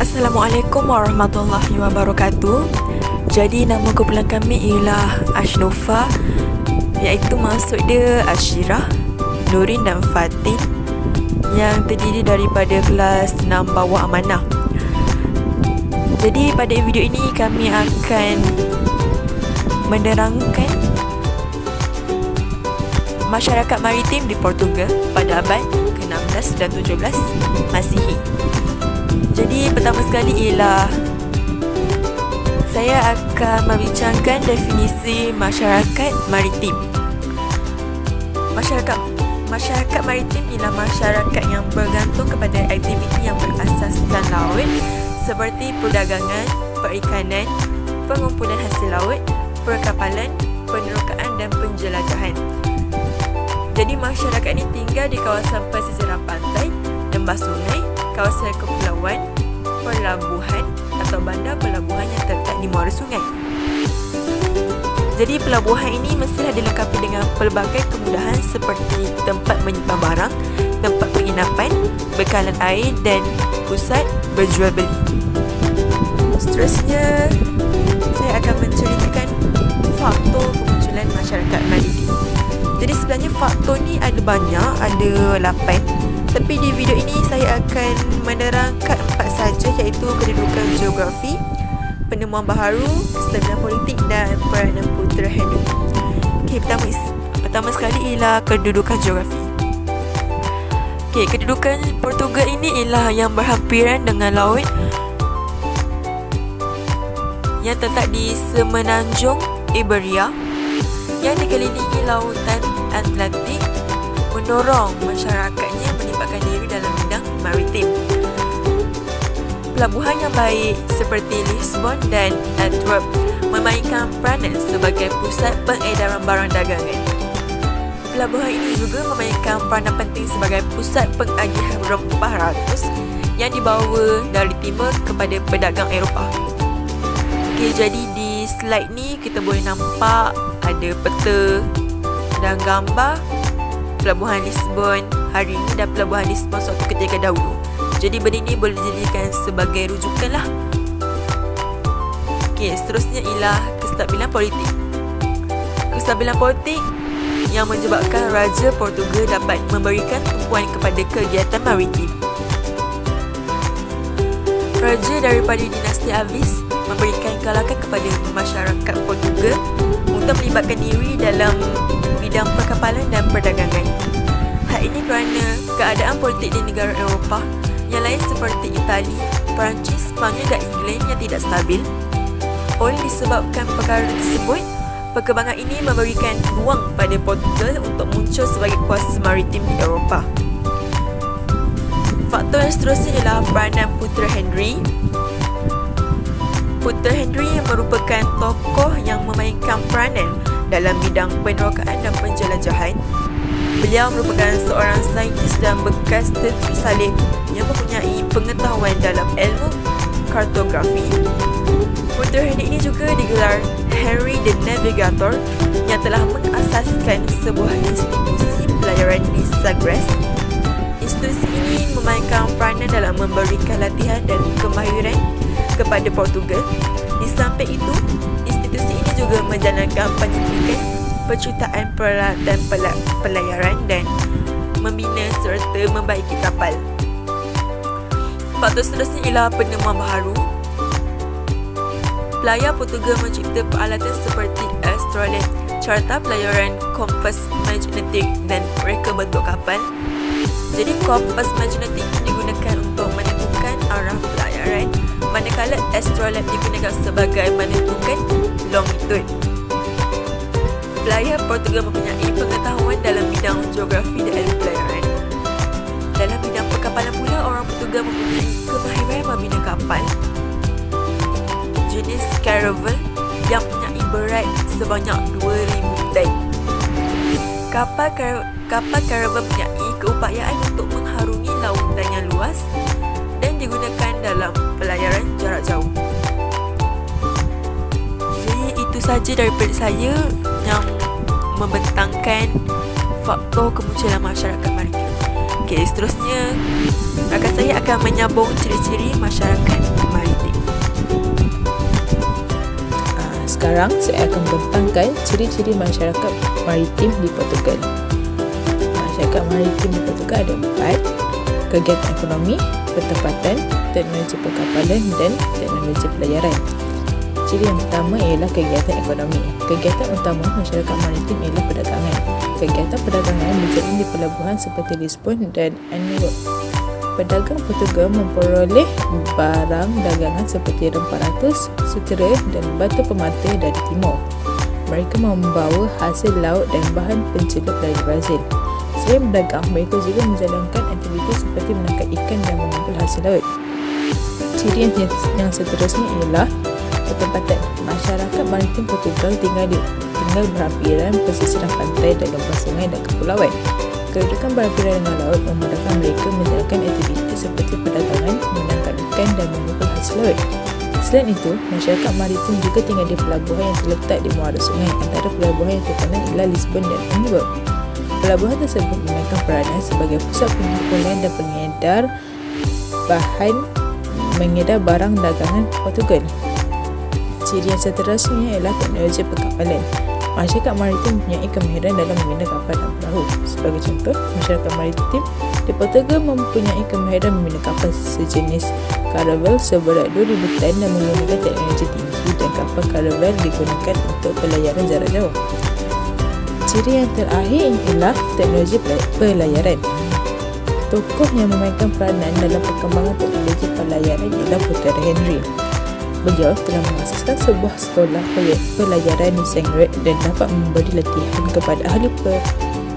Assalamualaikum warahmatullahi wabarakatuh. Jadi nama kumpulan kami ialah Ashnova, iaitu maksud dia Ashirah, Nurin dan Fatin, yang terdiri daripada kelas 6 bawah amanah. Jadi pada video ini kami akan menerangkan masyarakat maritim di Portugal pada abad ke-16 dan 17 Masihi. Jadi pertama sekali ialah saya akan membincangkan definisi masyarakat maritim. Masyarakat maritim ialah masyarakat yang bergantung kepada aktiviti yang berasaskan laut seperti perdagangan, perikanan, pengumpulan hasil laut, perkapalan, penerokaan dan penjelajahan. Jadi masyarakat ini tinggal di kawasan pesisiran pantai, lembah sungai, kawasan kepulauan, pelabuhan atau bandar pelabuhan yang terletak di muara sungai. Jadi pelabuhan ini mestilah dilengkapi dengan pelbagai kemudahan seperti tempat menyimpan barang, tempat penginapan, bekalan air dan pusat berjual beli. Seterusnya, saya akan menceritakan faktor kemunculan masyarakat maritim. Jadi sebenarnya faktor ni ada banyak, ada 8. Tapi di video ini saya akan menerangkan 4 saja, iaitu kedudukan geografi, penemuan baharu, kestabilan politik dan peranan Putera Henry. Okey, pertama sekali ialah kedudukan geografi. Okey, kedudukan Portugal ini ialah yang berhampiran dengan laut yang terletak di semenanjung Iberia yang dikelilingi lautan Atlantik, mendorong masyarakatnya melibatkan diri dalam bidang maritim. Pelabuhan yang baik seperti Lisbon dan Antwerp memainkan peranan sebagai pusat pengedaran barang dagangan. Pelabuhan ini juga memainkan peranan penting sebagai pusat pengagihan rempah ratus yang dibawa dari timur kepada pedagang Eropah. Okey, jadi di slide ni kita boleh nampak ada peta dan gambar Pelabuhan Lisbon hari ini dan Pelabuhan Lisbon suatu ketika dahulu. Jadi benda ini boleh dijadikan sebagai rujukan lah. Okey, seterusnya ialah kestabilan politik. Kestabilan politik yang menyebabkan Raja Portugal dapat memberikan tumpuan kepada kegiatan maritim. Raja daripada dinasti Avis memberikan galakan kepada masyarakat Portugal untuk melibatkan diri dalam bidang perkapalan dan perdagangan. Hal ini kerana keadaan politik di negara Eropah yang lain seperti Itali, Perancis, Spanyol dan England yang tidak stabil. Oleh disebabkan perkara tersebut, perkembangan ini memberikan ruang pada Portugal untuk muncul sebagai kuasa maritim di Eropah. Faktor yang seterusnya ialah peranan Putera Henry. Putera Henry merupakan tokoh yang memainkan peranan dalam bidang penerokaan dan penjelajahan. Beliau merupakan seorang saintis dan bekas tentera salib yang mempunyai pengetahuan dalam ilmu kartografi. Putera Henry ini juga digelar Henry the Navigator yang telah mengasaskan sebuah institusi pelayaran di Sagres. Institusi ini memainkan peranan dalam memberikan latihan dan kemahiran kepada Portugal. Di samping itu, institusi ini juga menjalankan penyelidikan, penciptaan peralatan pelayaran dan membina serta membaiki kapal. Faktor seterusnya ialah penemuan baharu. Pelayar Portugal mencipta peralatan seperti astrolabe, carta pelayaran, kompas magnetik dan reka bentuk kapal. Jadi kompas magnetik digunakan untuk menentukan arah pelayaran, manakala astrolabe digunakan sebagai menentukan longitude. Pelayar Portugal mempunyai pengetahuan dalam bidang geografi dan ilmu pelayaran. Dalam bidang perkapalan pula, orang Portugal mempunyai kemahiran membina kapal jenis caravel yang mempunyai berat sebanyak 2,000 tan. Kapal caravel mempunyai keupayaan untuk mengharungi lautan yang luas dan digunakan dalam pelayaran jarak jauh. Jadi itu saja daripada saya yang membentangkan faktor kemunculan masyarakat maritim. Okey, seterusnya rakan saya akan menyambung ciri-ciri masyarakat maritim. Sekarang saya akan membentangkan ciri-ciri masyarakat maritim di Portugal. Masyarakat maritim di Portugal ada 4: kegiatan ekonomi, pertempatan, teknologi perkapalan dan teknologi pelayaran. Ciri yang pertama ialah kegiatan ekonomi. Kegiatan utama masyarakat maritim ialah perdagangan. Kegiatan perdagangan berjalan di pelabuhan seperti Lisbon dan Antwerp. Pedagang Portugal memperoleh barang dagangan seperti rempah ratus, sutera dan batu permata dari timur. Mereka membawa hasil laut dan bahan pencelup dari Brazil. Selain berdagang, mereka juga menjalankan aktiviti seperti menangkap ikan dan mengumpul hasil laut. Ciri yang seterusnya ialah pertempatan. Masyarakat maritim Portugal tinggal berhampiran pesisiran pantai dan lepas sungai dan kepulauan. Kedudukan berhampiran dengan laut memudahkan mereka menjalankan aktiviti seperti perdagangan, menangkap ikan dan mengumpul hasil laut. Selain itu, masyarakat maritim juga tinggal di pelabuhan yang terletak di muara sungai. Antara pelabuhan yang terkenal ialah Lisbon dan Antwerp. Pelabuhan tersebut memainkan peranan sebagai pusat pengumpulan dan mengedar barang dagangan Portugal. Ciri yang seterusnya ialah teknologi perkapalan. Masyarakat maritim mempunyai kemahiran dalam membina kapal dan perahu. Sebagai contoh, masyarakat maritim di Portugal mempunyai kemahiran membina kapal sejenis karavel seberat 2,000 tan dan menggunakan teknologi tinggi, dan kapal karavel digunakan untuk pelayaran jarak jauh. Ciri yang terakhir ialah teknologi pelayaran. Tokoh yang memainkan peranan dalam perkembangan teknologi pelayaran ialah Putera Henry. Beliau telah mengasaskan sebuah sekolah pelayaran di Sangret dan dapat memberi latihan kepada ahli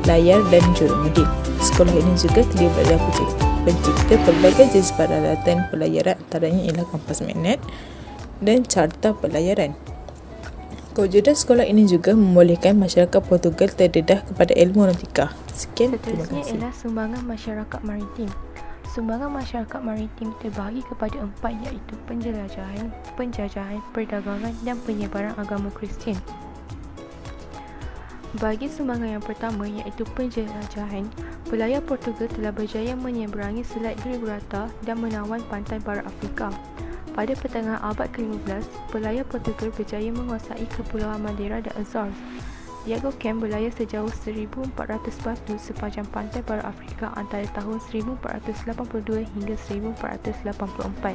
pelayar dan jurumudi. Sekolah ini juga terlibat dalam pencipta pelbagai jenis peralatan pelayaran, antaranya ialah kompas magnet dan carta pelayaran. Kewujudan sekolah ini juga membolehkan masyarakat Portugal terdedah kepada ilmu nautika. Sekian, terima kasih. Seterusnya ialah sumbangan masyarakat maritim. Sumbangan masyarakat maritim terbahagi kepada 4, iaitu penjelajahan, penjajahan, perdagangan dan penyebaran agama Kristian. Bagi sumbangan yang pertama, iaitu penjelajahan, pelayar Portugal telah berjaya menyeberangi Selat Gibraltar dan menawan pantai barat Afrika. Pada pertengahan abad ke-15, pelayar Portugal berjaya menguasai Kepulauan Madeira dan Azores. Diego Cam berlayar sejauh 1,400 batu sepanjang pantai barat Afrika antara tahun 1482 hingga 1484.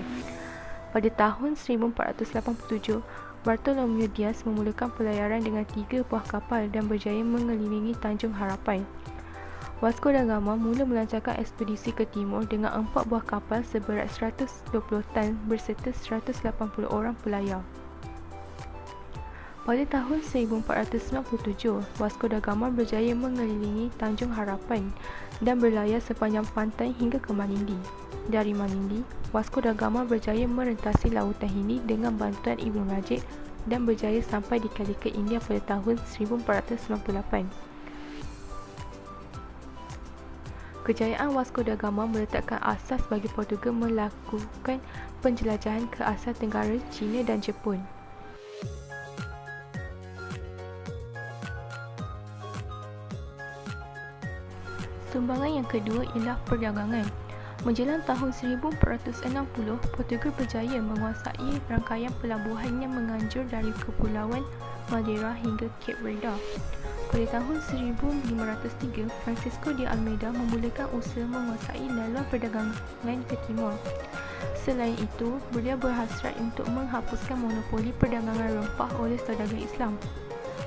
Pada tahun 1487, Bartolomeu Dias memulakan pelayaran dengan 3 buah kapal dan berjaya mengelilingi Tanjung Harapan. Vasco da Gama mula melancarkan ekspedisi ke timur dengan 4 buah kapal seberat 120 tan berserta 180 orang pelayar. Pada tahun 1497, Vasco da Gama berjaya mengelilingi Tanjung Harapan dan berlayar sepanjang pantai hingga ke Malindi. Dari Malindi, Vasco da Gama berjaya merentasi Lautan Hindi dengan bantuan Ibn Rajib dan berjaya sampai di Calicut, India pada tahun 1498. Kejayaan Vasco da Gama meletakkan asas bagi Portugal melakukan penjelajahan ke Asia Tenggara, China dan Jepun. Sumbangan yang kedua ialah perdagangan. Menjelang tahun 1460, Portugal berjaya menguasai rangkaian pelabuhan yang menganjur dari Kepulauan Madeira hingga Cape Verde. Pada tahun 1503, Francisco de Almeida memulakan usaha menguasai laluan perdagangan ke timur. Selain itu, beliau berhasrat untuk menghapuskan monopoli perdagangan rempah oleh saudagar Islam.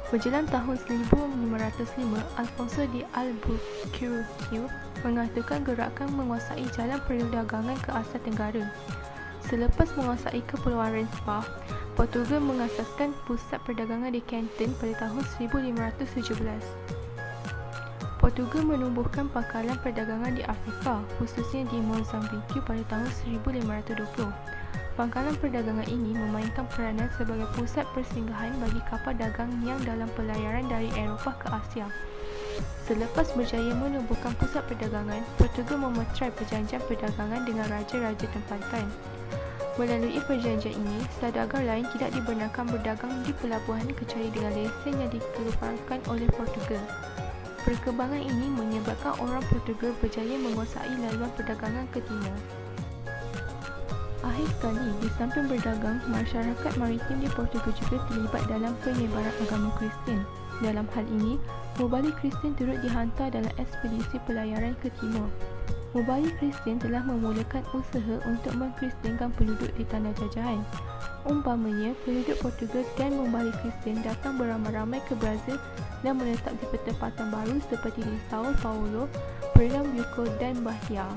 Menjelang tahun 1505, Alfonso de Albuquerque mengaturkan gerakan menguasai jalan perdagangan ke Asia Tenggara. Selepas menguasai Kepulauan Rempah, Portugal mengasaskan pusat perdagangan di Canton pada tahun 1517. Portugal menumbuhkan pangkalan perdagangan di Afrika, khususnya di Mozambik pada tahun 1520. Pangkalan perdagangan ini memainkan peranan sebagai pusat persinggahan bagi kapal dagang yang dalam pelayaran dari Eropah ke Asia. Selepas berjaya menumbuhkan pusat perdagangan, Portugal memeterai perjanjian perdagangan dengan raja-raja tempatan. Melalui perjanjian ini, saudagar lain tidak dibenarkan berdagang di pelabuhan kecuali dengan lesen yang dikeluarkan oleh Portugal. Perkembangan ini menyebabkan orang Portugal berjaya menguasai laluan perdagangan ke timur. Akhir sekali, di samping berdagang, masyarakat maritim di Portugal juga terlibat dalam penyebaran agama Kristian. Dalam hal ini, mubalik Kristian turut dihantar dalam ekspedisi pelayaran ke timur. Mubalik Kristian telah memulakan usaha untuk mengkristiankan penduduk di tanah jajahan. Umpamanya, penduduk Portugal dan mubalik Kristian datang beramai-ramai ke Brazil dan menetap di tempatan baru seperti di Sao Paulo, Pernambuco dan Bahia.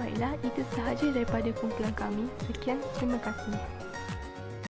Baiklah, itu sahaja daripada kumpulan kami. Sekian, terima kasih.